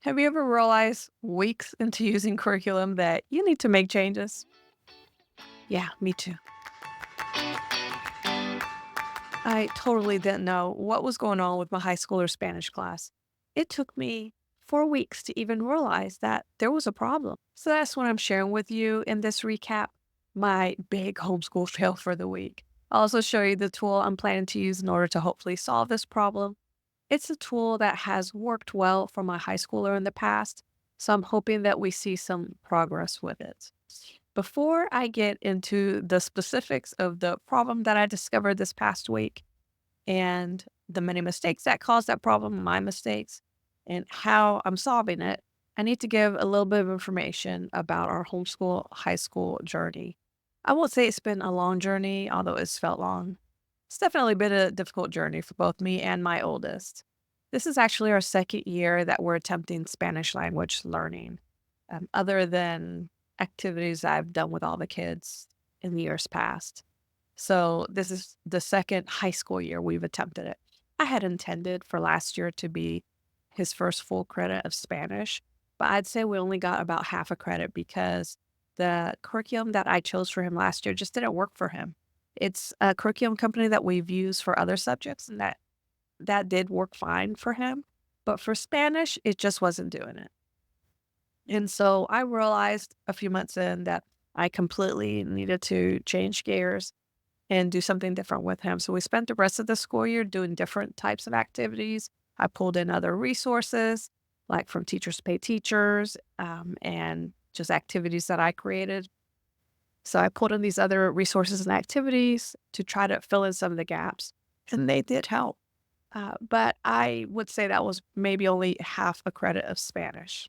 Have you ever realized weeks into using curriculum that you need to make changes? Yeah, me too. I totally didn't know what was going on with my high school or Spanish class. It took me 4 weeks to even realize that there was a problem. So that's what I'm sharing with you in this recap, my big homeschool fail for the week. I'll also show you the tool I'm planning to use in order to hopefully solve this problem. It's a tool that has worked well for my high schooler in the past, so I'm hoping that we see some progress with it. Before I get into the specifics of the problem that I discovered this past week and the many mistakes that caused that problem, my mistakes, and how I'm solving it, I need to give a little bit of information about our homeschool high school journey. I won't say it's been a long journey, although it's felt long. It's definitely been a difficult journey for both me and my oldest. This is actually our second year that we're attempting Spanish language learning, other than activities I've done with all the kids in the years past. So this is the second high school year we've attempted it. I had intended for last year to be his first full credit of Spanish, but I'd say we only got about half a credit because the curriculum that I chose for him last year just didn't work for him. It's a curriculum company that we've used for other subjects, and that did work fine for him, but for Spanish, it just wasn't doing it. And so I realized a few months in that I completely needed to change gears and do something different with him. So we spent the rest of the school year doing different types of activities. I pulled in other resources, like from Teachers Pay Teachers, and just activities that I created. So I pulled in these other resources and activities to try to fill in some of the gaps, and they did help. But I would say that was maybe only half a credit of Spanish.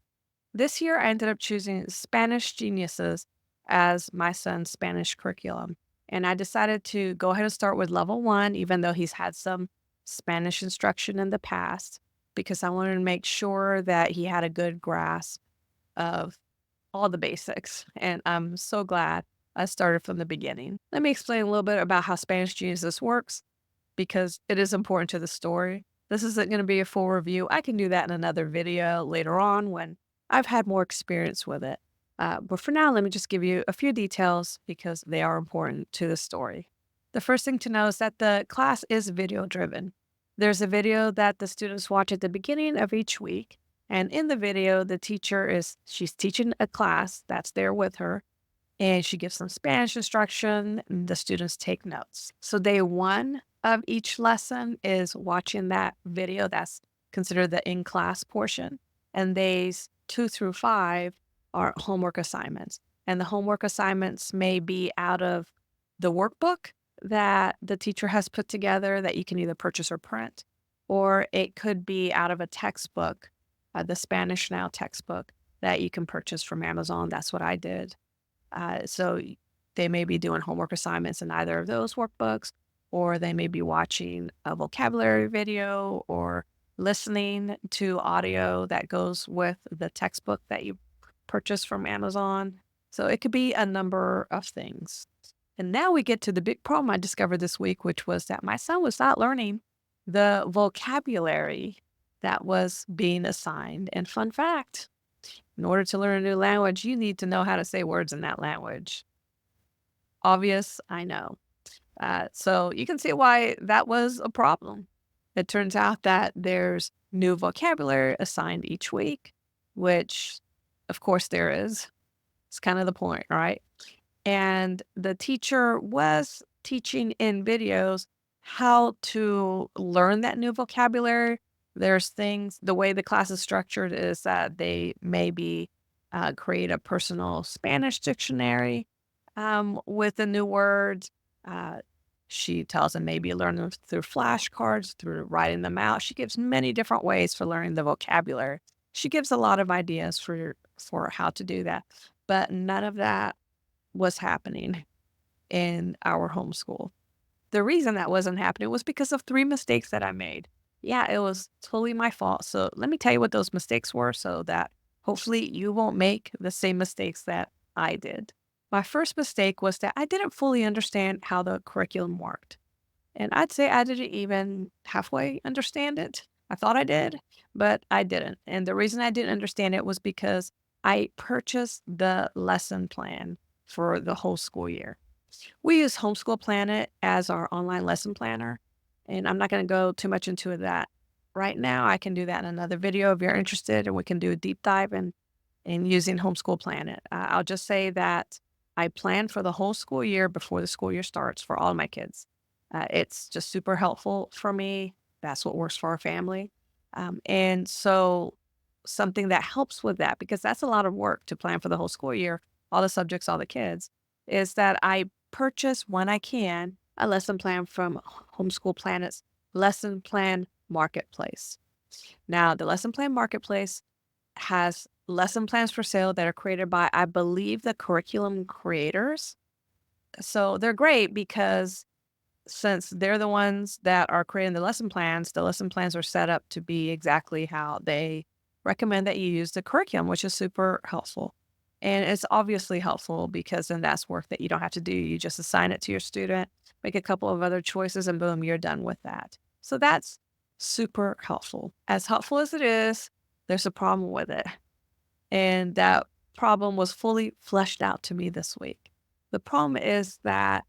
This year, I ended up choosing Spanish Geniuses as my son's Spanish curriculum. And I decided to go ahead and start with level one, even though he's had some Spanish instruction in the past, because I wanted to make sure that he had a good grasp of all the basics. And I'm so glad I started from the beginning. Let me explain a little bit about how Spanish Geniuses works because it is important to the story. This isn't going to be a full review. I can do that in another video later on when I've had more experience with it. But for now, let me just give you a few details because they are important to the story. The first thing to know is that the class is video driven. There's a video that the students watch at the beginning of each week. And in the video, she's teaching a class that's there with her, and she gives some Spanish instruction, and the students take notes. So day one of each lesson is watching that video. That's considered the in-class portion. And days 2 through 5 are homework assignments. And the homework assignments may be out of the workbook that the teacher has put together that you can either purchase or print, or it could be out of a textbook, the Spanish Now textbook that you can purchase from Amazon. That's what I did. They may be doing homework assignments in either of those workbooks, or they may be watching a vocabulary video or listening to audio that goes with the textbook that you purchase from Amazon. So it could be a number of things. And now we get to the big problem I discovered this week, which was that my son was not learning the vocabulary that was being assigned. And fun fact, in order to learn a new language, you need to know how to say words in that language. Obvious, I know. So you can see why that was a problem. It turns out that there's new vocabulary assigned each week, which, of course, there is. It's kind of the point, right? And the teacher was teaching in videos how to learn that new vocabulary. There's things, the way the class is structured is that they maybe create a personal Spanish dictionary with the new words. Uh, she tells them maybe learn them through flashcards, through writing them out. She gives many different ways for learning the vocabulary. She gives a lot of ideas for how to do that, but none of that was happening in our homeschool. The reason that wasn't happening was because of 3 mistakes that I made. Yeah, it was totally my fault. So let me tell you what those mistakes were so that hopefully you won't make the same mistakes that I did. My first mistake was that I didn't fully understand how the curriculum worked. And I'd say I didn't even halfway understand it. I thought I did, but I didn't. And the reason I didn't understand it was because I purchased the lesson plan for the whole school year. We use Homeschool Planet as our online lesson planner, and I'm not going to go too much into that right now. I can do that in another video if you're interested, and we can do a deep dive in using Homeschool Planet. I'll just say that I plan for the whole school year before the school year starts for all my kids. It's just super helpful for me. That's what works for our family. And so, something that helps with that, because that's a lot of work to plan for the whole school year, all the subjects, all the kids, is that I purchase when I can a lesson plan from Homeschool Planet's Lesson Plan Marketplace. Now, the Lesson Plan Marketplace has lesson plans for sale that are created by, I believe, the curriculum creators. So they're great because since they're the ones that are creating the lesson plans are set up to be exactly how they recommend that you use the curriculum, which is super helpful. And it's obviously helpful because then that's work that you don't have to do. You just assign it to your student, make a couple of other choices, and boom, you're done with that. So that's super helpful as it is, there's a problem with it. And that problem was fully fleshed out to me this week. The problem is that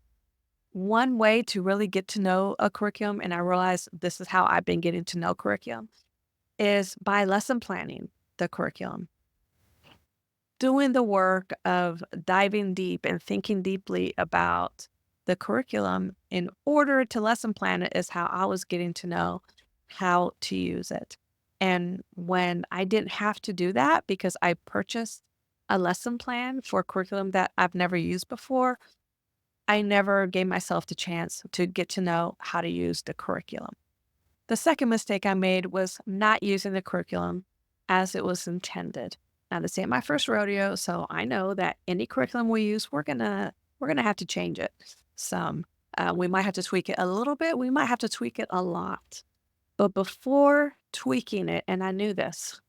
one way to really get to know a curriculum, and I realize this is how I've been getting to know curriculum, is by lesson planning the curriculum. Doing the work of diving deep and thinking deeply about the curriculum in order to lesson plan it is how I was getting to know how to use it. And when I didn't have to do that because I purchased a lesson plan for a curriculum that I've never used before, I never gave myself the chance to get to know how to use the curriculum. The second mistake I made was not using the curriculum as it was intended. Now, this ain't my first rodeo, so I know that any curriculum we use, we're gonna have to change it some. We might have to tweak it a little bit. We might have to tweak it a lot. But before tweaking it, and I knew this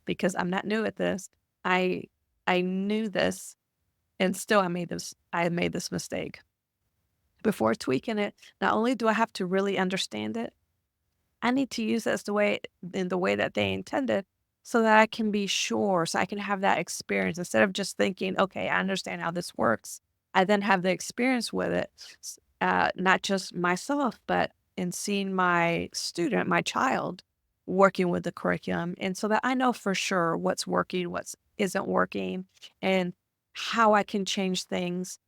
because I'm not new at this, I I knew this, and still I made this mistake. Before tweaking it, not only do I have to really understand it, I need to use it as in the way that they intended so that I can be sure, so I can have that experience instead of just thinking, okay, I understand how this works. I then have the experience with it, not just myself, but in seeing my student, my child, working with the curriculum. And so that I know for sure what's working, what isn't working, and how I can change things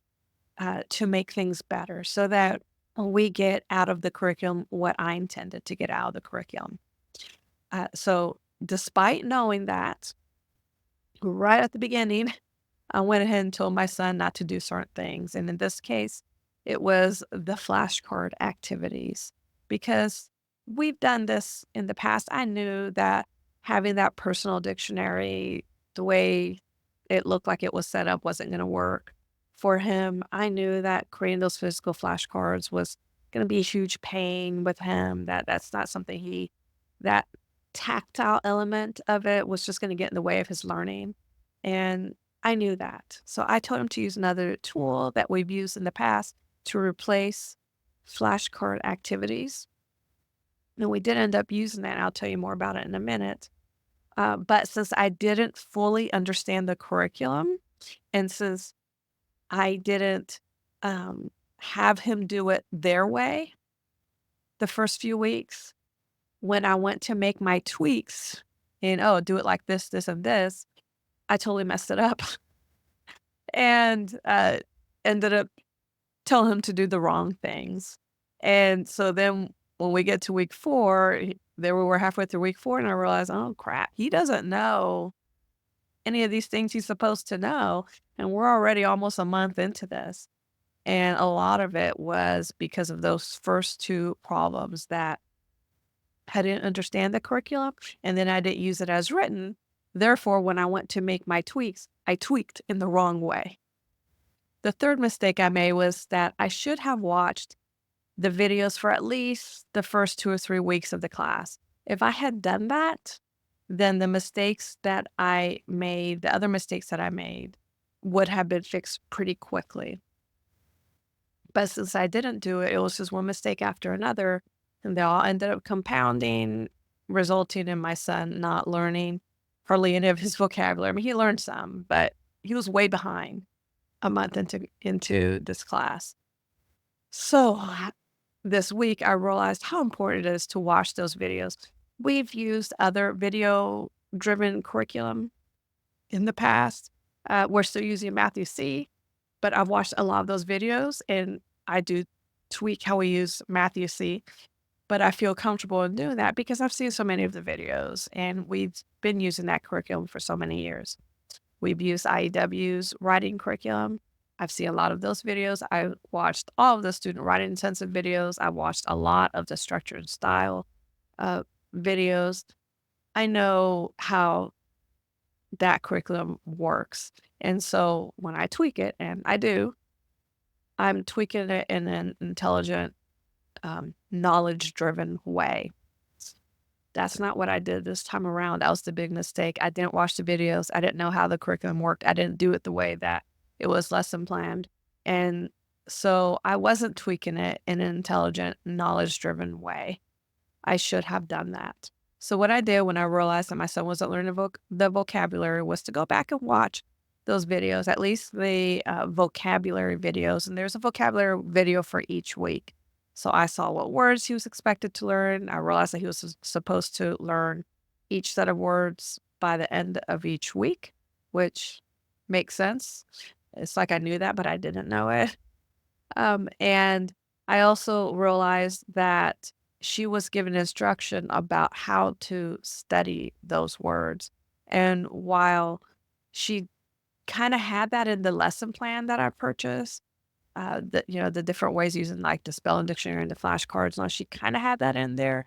to make things better so that we get out of the curriculum what I intended to get out of the curriculum. So, despite knowing that, right at the beginning, I went ahead and told my son not to do certain things. And in this case, it was the flashcard activities because we've done this in the past. I knew that having that personal dictionary, the way it looked like it was set up, wasn't going to work for him. I knew that creating those physical flashcards was going to be a huge pain with him, that that's not something that tactile element of it was just going to get in the way of his learning. And I knew that. So I told him to use another tool that we've used in the past to replace flashcard activities. And we did end up using that. And I'll tell you more about it in a minute. But since I didn't fully understand the curriculum, and since I didn't have him do it their way the first few weeks, when I went to make my tweaks and, oh, do it like this, and this, I totally messed it up and ended up telling him to do the wrong things. And so then when we get to week four, there we were halfway through week four, and I realized, oh crap, he doesn't know any of these things he's supposed to know. And we're already almost a month into this. And a lot of it was because of those first two problems that I didn't understand the curriculum and then I didn't use it as written. Therefore, when I went to make my tweaks, I tweaked in the wrong way. The third mistake I made was that I should have watched the videos for at least the first 2 or 3 weeks of the class. If I had done that, then the other mistakes that I made would have been fixed pretty quickly. But since I didn't do it, it was just one mistake after another, and they all ended up compounding, resulting in my son not learning hardly any of his vocabulary. I mean, he learned some, but he was way behind a month into this class. So this week, I realized how important it is to watch those videos. We've used other video driven curriculum in the past. We're still using Matthew C, but I've watched a lot of those videos and I do tweak how we use Matthew C. But I feel comfortable in doing that because I've seen so many of the videos and we've been using that curriculum for so many years. We've used IEW's writing curriculum. I've seen a lot of those videos. I watched all of the student writing intensive videos. I watched a lot of the structure and style uh, videos. I know how that curriculum works. And so when I tweak it, and I do, I'm tweaking it in an intelligent, knowledge driven way. That's not what I did this time around. That was the big mistake. I didn't watch the videos. I didn't know how the curriculum worked. I didn't do it the way that it was lesson planned. And so I wasn't tweaking it in an intelligent, knowledge driven way. I should have done that. So what I did when I realized that my son wasn't learning the vocabulary was to go back and watch those videos, at least the vocabulary videos. And there's a vocabulary video for each week. So I saw what words he was expected to learn. I realized that he was supposed to learn each set of words by the end of each week, which makes sense. It's like I knew that, but I didn't know it. And I also realized that she was given instruction about how to study those words. And while she kind of had that in the lesson plan that I purchased, the different ways using like the spelling dictionary and the flashcards, and all, she kind of had that in there.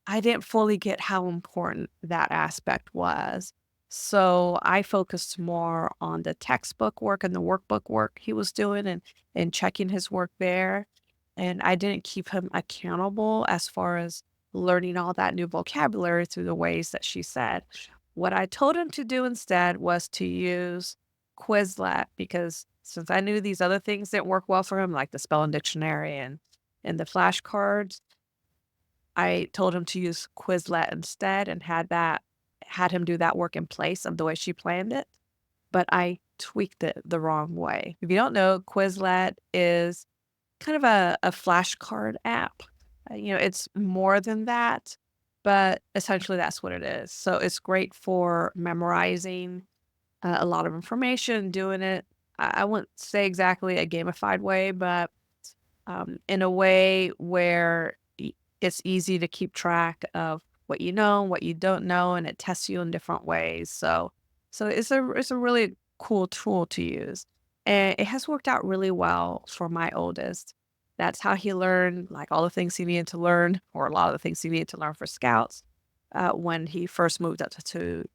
I didn't fully get how important that aspect was. So I focused more on the textbook work and the workbook work he was doing and checking his work there. And I didn't keep him accountable as far as learning all that new vocabulary through the ways that she said. What I told him to do instead was to use Quizlet because since I knew these other things didn't work well for him, like the spelling dictionary and the flashcards, I told him to use Quizlet instead and had him do that work in place of the way she planned it, but I tweaked it the wrong way. If you don't know, Quizlet is kind of a flashcard app. It's more than that, but essentially that's what it is. So it's great for memorizing a lot of information, doing it. I wouldn't say exactly a gamified way, but in a way where it's easy to keep track of what you know, what you don't know, and it tests you in different ways. So it's a really cool tool to use, and it has worked out really well for my oldest. That's how he learned like all the things he needed to learn, or a lot of the things he needed to learn for Scouts when he first moved up to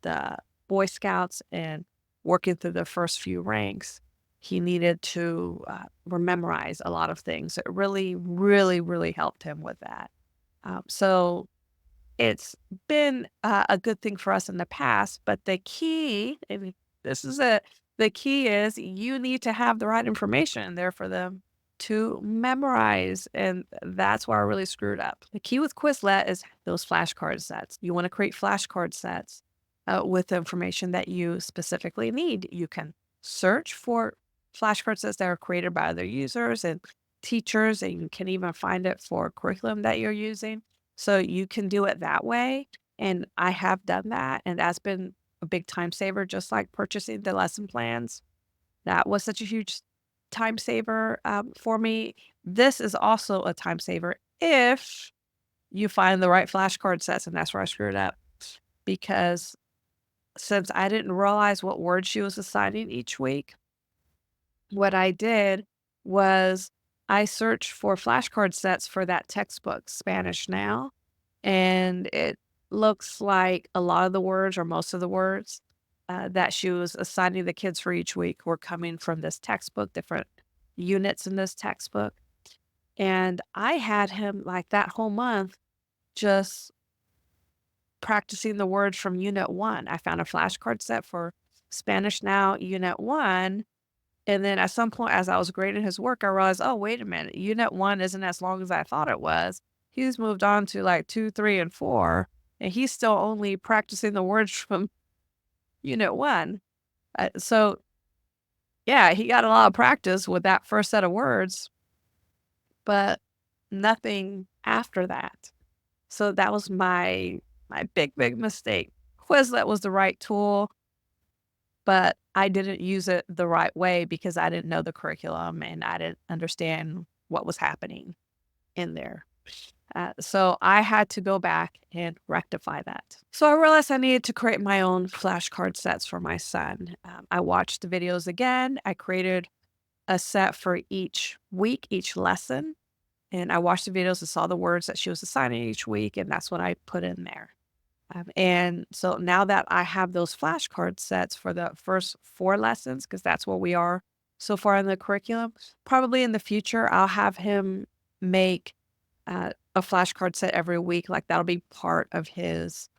the Boy Scouts and working through the first few ranks, he needed to memorize a lot of things. It really, really, really helped him with that. So it's been a good thing for us in the past, but the key, I mean, this is it. The key is you need to have the right information there for them to memorize. And that's where I really screwed up. The key with Quizlet is those flashcard sets. You want to create flashcard sets with the information that you specifically need. You can search for flashcard sets that are created by other users and teachers, and you can even find it for curriculum that you're using. So you can do it that way. And I have done that. And that's been a big time saver, just like purchasing the lesson plans. That was such a huge time saver for me. This is also a time saver if you find the right flashcard sets. And that's where I screwed up because since I didn't realize what words she was assigning each week, what I did was I searched for flashcard sets for that textbook, Spanish Now, and it looks like a lot of the words or most of the words that she was assigning the kids for each week were coming from this textbook, different units in this textbook. And I had him like that whole month just practicing the words from Unit 1. I found a flashcard set for Spanish Now, Unit 1, and then at some point, as I was grading his work, I realized, oh, wait a minute, Unit 1 isn't as long as I thought it was. He's moved on to like 2, 3, and 4, and he's still only practicing the words from unit 1. So yeah, he got a lot of practice with that first set of words, but nothing after that. So that was my big, big mistake. Quizlet was the right tool, but I didn't use it the right way because I didn't know the curriculum and I didn't understand what was happening in there. So I had to go back and rectify that. So I realized I needed to create my own flashcard sets for my son. I watched the videos again. I created a set for each week, each lesson. And I watched the videos and saw the words that she was assigning each week. And that's what I put in there. And so now that I have those flashcard sets for the first 4 lessons, because that's where we are so far in the curriculum, probably in the future, I'll have him make a flashcard set every week. Like that'll be part of his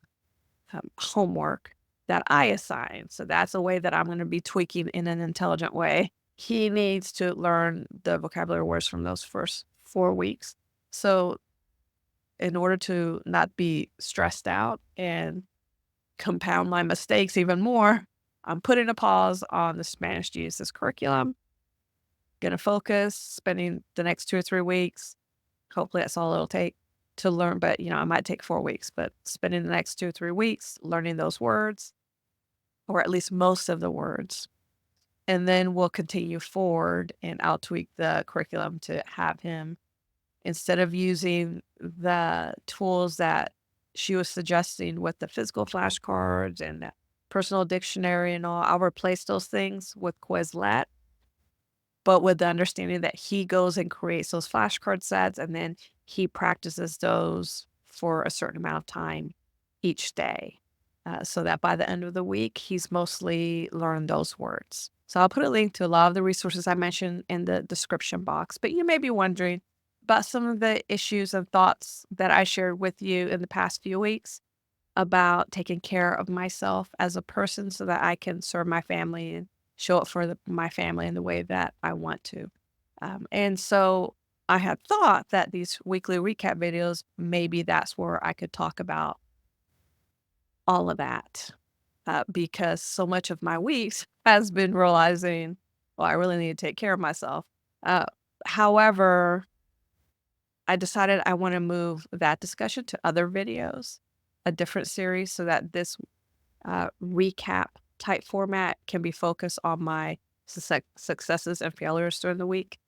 homework that I assign. So that's a way that I'm going to be tweaking in an intelligent way. He needs to learn the vocabulary words from those first 4 weeks. So in order to not be stressed out and compound my mistakes even more, I'm putting a pause on the Spanish Jesus curriculum. Gonna focus, spending the next 2 or 3 weeks. Hopefully that's all it'll take to learn, but I might take 4 weeks, but spending the next 2 or 3 weeks learning those words, or at least most of the words. And then we'll continue forward and I'll tweak the curriculum to have him, instead of using the tools that she was suggesting with the physical flashcards and the personal dictionary and all, I'll replace those things with Quizlet, but with the understanding that he goes and creates those flashcard sets and then he practices those for a certain amount of time each day. So that by the end of the week, he's mostly learned those words. So I'll put a link to a lot of the resources I mentioned in the description box. But you may be wondering about some of the issues and thoughts that I shared with you in the past few weeks about taking care of myself as a person so that I can serve my family and show up for my family in the way that I want to. And so I had thought that these weekly recap videos, maybe that's where I could talk about all of that, because so much of my weeks has been realizing, well, I really need to take care of myself. Uh, However, I decided I want to move that discussion to other videos, a different series, so that this recap type format can be focused on my successes and failures during the week,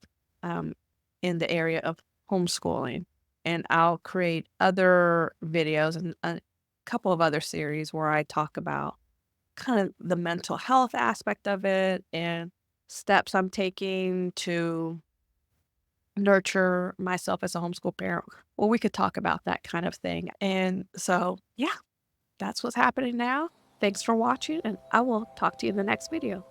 um, in the area of homeschooling. And I'll create other videos and a couple of other series where I talk about kind of the mental health aspect of it and steps I'm taking to nurture myself as a homeschool parent. Well, we could talk about that kind of thing. And so, yeah, that's what's happening now. Thanks for watching, and I will talk to you in the next video.